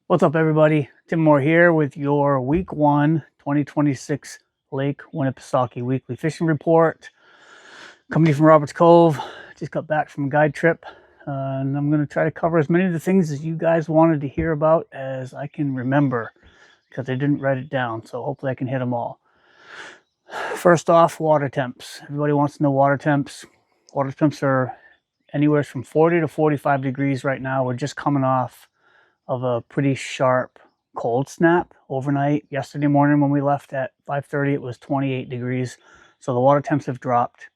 What's up, everybody? Tim Moore here with your Week 1 2026 Lake Winnipesaukee Weekly Fishing Report. Coming from Roberts Cove. Just got back from a guide trip. And I'm going to try to cover as many of the things as you guys wanted to hear about as I can remember, because I didn't write it down. So hopefully I can hit them all. First off, water temps. Everybody wants to know water temps. Water temps are anywhere from 40 to 45 degrees right now. We're just coming off of a pretty sharp cold snap overnight. Yesterday morning when we left at 5:30, it was 28 degrees. So the water temps have dropped.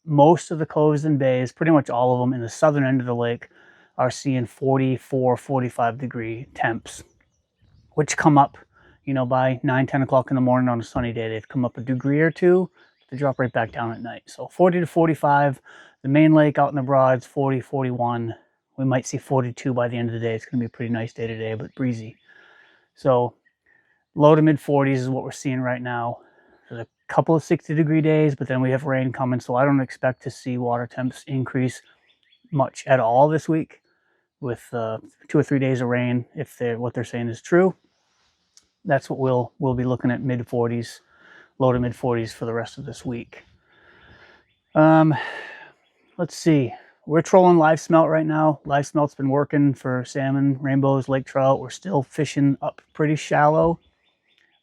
Most of the coves and bays, pretty much all of them in the southern end of the lake, are seeing 44, 45 degree temps, which come up, by 9, 10 o'clock in the morning on a sunny day. They've come up a degree or two to drop right back down at night. So 40 to 45. The main lake out in the Broads, 40, 41. We might see 42 by the end of the day. It's going to be a pretty nice day today, but breezy. So low to mid 40s is what we're seeing right now. There's a couple of 60-degree days, but then we have rain coming, so I don't expect to see water temps increase much at all this week with 2 or 3 days of rain. If what they're saying is true, that's what we'll be looking at, mid 40s, low to mid 40s for the rest of this week. Let's see. We're trolling live smelt right now. Live smelt's been working for salmon, rainbows, lake trout. We're still fishing up pretty shallow,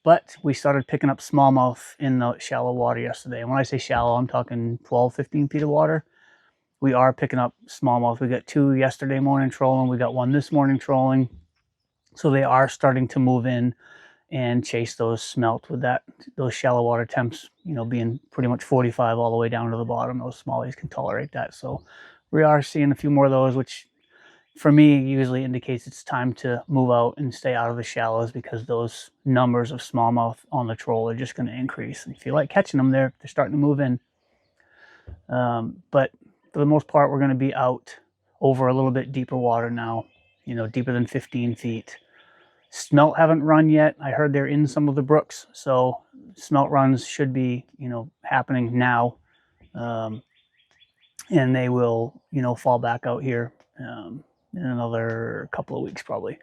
but we started picking up smallmouth in the shallow water yesterday. And when I say shallow, I'm talking 12, 15 feet of water. We are picking up smallmouth. We got 2 yesterday morning trolling. We got 1 this morning trolling. So they are starting to move in and chase those smelt with those shallow water temps, being pretty much 45 all the way down to the bottom. Those smallies can tolerate that. So we are seeing a few more of those, which for me usually indicates it's time to move out and stay out of the shallows, because those numbers of smallmouth on the troll are just going to increase. And if you like catching them, they're starting to move in. But for the most part, we're going to be out over a little bit deeper water now, deeper than 15 feet. Smelt haven't run yet. I heard they're in some of the brooks, so smelt runs should be, happening now. And they will, fall back out here in another couple of weeks probably.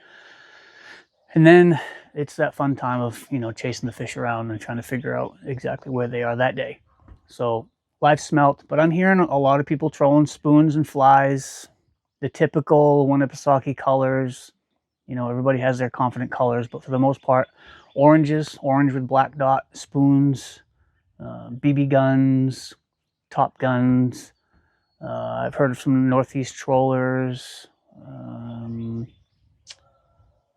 And then it's that fun time of, chasing the fish around and trying to figure out exactly where they are that day. So live smelt, but I'm hearing a lot of people trolling spoons and flies, the typical Winnipesaukee colors. Everybody has their confident colors, but for the most part, orange with black dot, spoons, BB guns, top guns. I've heard of some northeast trollers.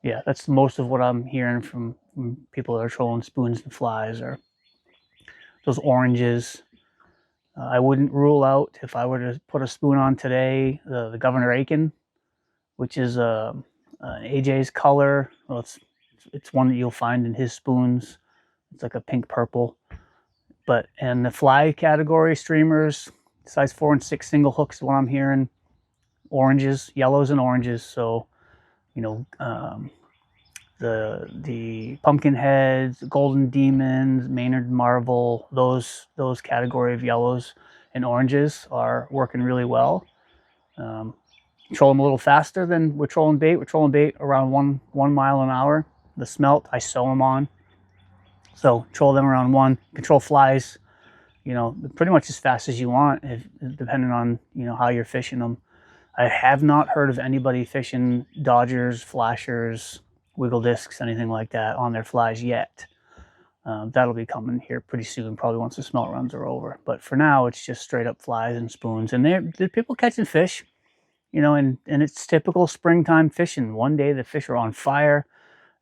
Yeah, that's most of what I'm hearing from people that are trolling spoons and flies, or those oranges. I wouldn't rule out, if I were to put a spoon on today, the Governor Aiken, which is AJ's color. Well, it's one that you'll find in his spoons. It's like a pink purple. But in the fly category, streamers, size 4 and 6 single hooks is what I'm hearing. Oranges, yellows and oranges. So, the pumpkin heads, golden demons, Maynard marble, those category of yellows and oranges are working really well. Troll them a little faster than we're trolling bait. We're trolling bait around 1 mile an hour. The smelt, I sew them on. So troll them around 1. Control flies, pretty much as fast as you want, depending on, how you're fishing them. I have not heard of anybody fishing dodgers, flashers, wiggle discs, anything like that on their flies yet. That'll be coming here pretty soon, probably once the smelt runs are over. But for now, it's just straight up flies and spoons. And they're people catching fish. And it's typical springtime fishing. One day the fish are on fire.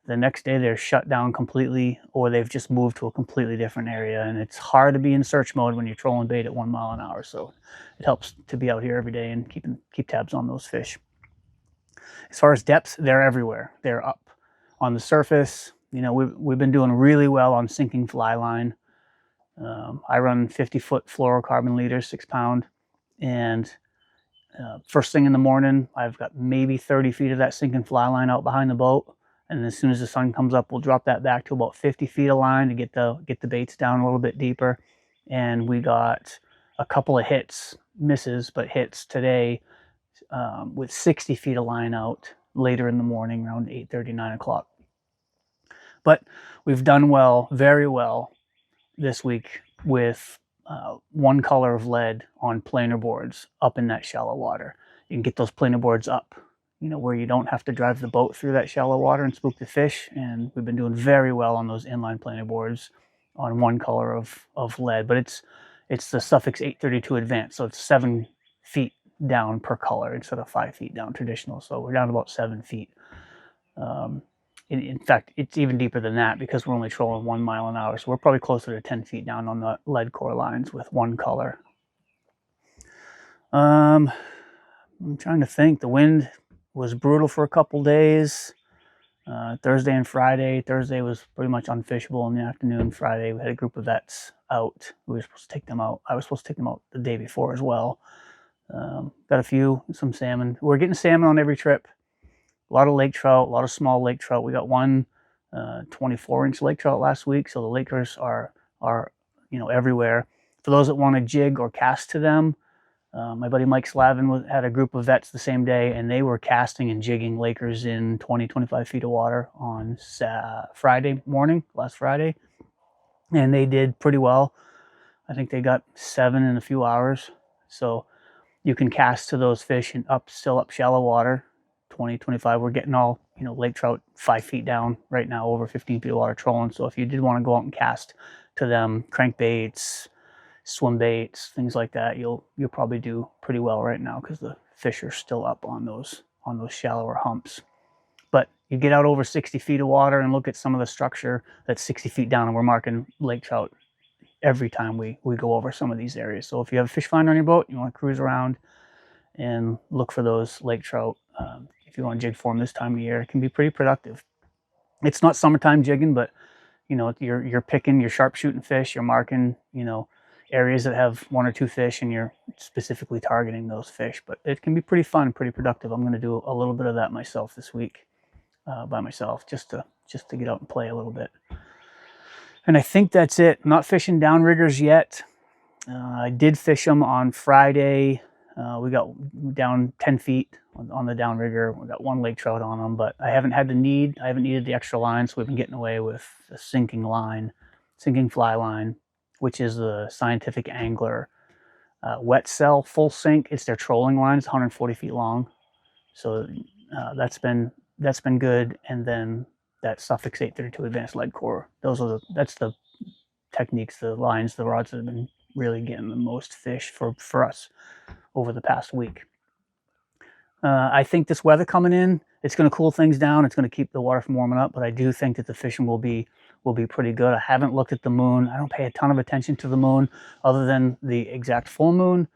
The next day they're shut down completely, or they've just moved to a completely different area. And it's hard to be in search mode when you're trolling bait at 1 mile an hour. So it helps to be out here every day and keep tabs on those fish. As far as depths, they're everywhere. They're up on the surface. We've been doing really well on sinking fly line. I run 50-foot fluorocarbon leaders, 6-pound, and first thing in the morning, I've got maybe 30 feet of that sinking fly line out behind the boat. And as soon as the sun comes up, we'll drop that back to about 50 feet of line to get the baits down a little bit deeper. And we got a couple of misses, but hits today with 60 feet of line out later in the morning, around 8:30, 9 o'clock. But we've done well, very well, this week with one color of lead on planer boards up in that shallow water. You can get those planer boards up, where you don't have to drive the boat through that shallow water and spook the fish. And we've been doing very well on those inline planer boards on one color of lead. But it's the Suffix 832 Advanced, so it's 7 feet down per color instead of 5 feet down traditional. So we're down about 7 feet. In fact, it's even deeper than that because we're only trolling 1 mile an hour. So we're probably closer to 10 feet down on the lead core lines with one color. I'm trying to think. The wind was brutal for a couple days. Thursday and Friday. Thursday was pretty much unfishable in the afternoon. Friday, we had a group of vets out. We were supposed to take them out. I was supposed to take them out the day before as well. Got some salmon. We're getting salmon on every trip. A lot of lake trout, a lot of small lake trout. We got one 24-inch lake trout last week, so the lakers are everywhere. For those that want to jig or cast to them, my buddy Mike Slavin had a group of vets the same day, and they were casting and jigging lakers in 20, 25 feet of water on Friday morning, last Friday, and they did pretty well. I think they got 7 in a few hours. So you can cast to those fish and still up shallow water, 20, 25. We're getting all, lake trout 5 feet down right now, over 15 feet of water trolling. So if you did want to go out and cast to them, crankbaits, swim baits, things like that, you'll probably do pretty well right now because the fish are still up on those shallower humps. But you get out over 60 feet of water and look at some of the structure that's 60 feet down, and we're marking lake trout every time we go over some of these areas. So if you have a fish finder on your boat, you want to cruise around and look for those lake trout. If you want to jig for them this time of year, it can be pretty productive. It's not summertime jigging, but you're picking, you're sharpshooting fish, you're marking, areas that have 1 or 2 fish, and you're specifically targeting those fish. But it can be pretty fun and pretty productive. I'm going to do a little bit of that myself this week, by myself, just to get out and play a little bit. And I think that's it. I'm not fishing downriggers yet. I did fish them on Friday. We got down 10 feet on the downrigger. We got 1 lake trout on them, but I haven't needed the extra line, so we've been getting away with a sinking fly line, which is the Scientific Angler wet cell full sink. It's their trolling line. It's 140 feet long, so that's been good. And then that Suffix 832 Advanced lead core. That's the techniques, the lines, the rods that have been really getting the most fish for us over the past week. I think this weather coming in, it's going to cool things down. It's going to keep the water from warming up, but I do think that the fishing will be pretty good. I haven't looked at the moon. I don't pay a ton of attention to the moon other than the exact full moon.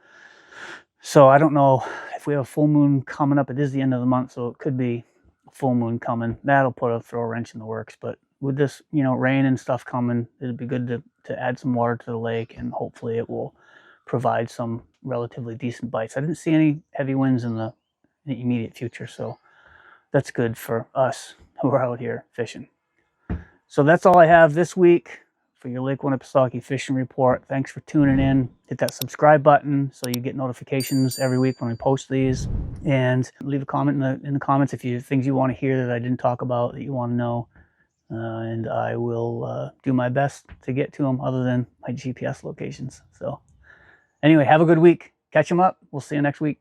So I don't know if we have a full moon coming up. It is the end of the month, so it could be a full moon coming. That'll throw a wrench in the works. But with this, rain and stuff coming, it'd be good to add some water to the lake, and hopefully it will provide some relatively decent bites. I didn't see any heavy winds in the immediate future, so that's good for us who are out here fishing. So that's all I have this week for your Lake Winnipesaukee fishing report. Thanks for tuning in. Hit that subscribe button so you get notifications every week when we post these, and leave a comment in the comments if you things you want to hear that I didn't talk about, that you want to know, and I will do my best to get to them other than my GPS locations. So anyway, have a good week. Catch them up. We'll see you next week.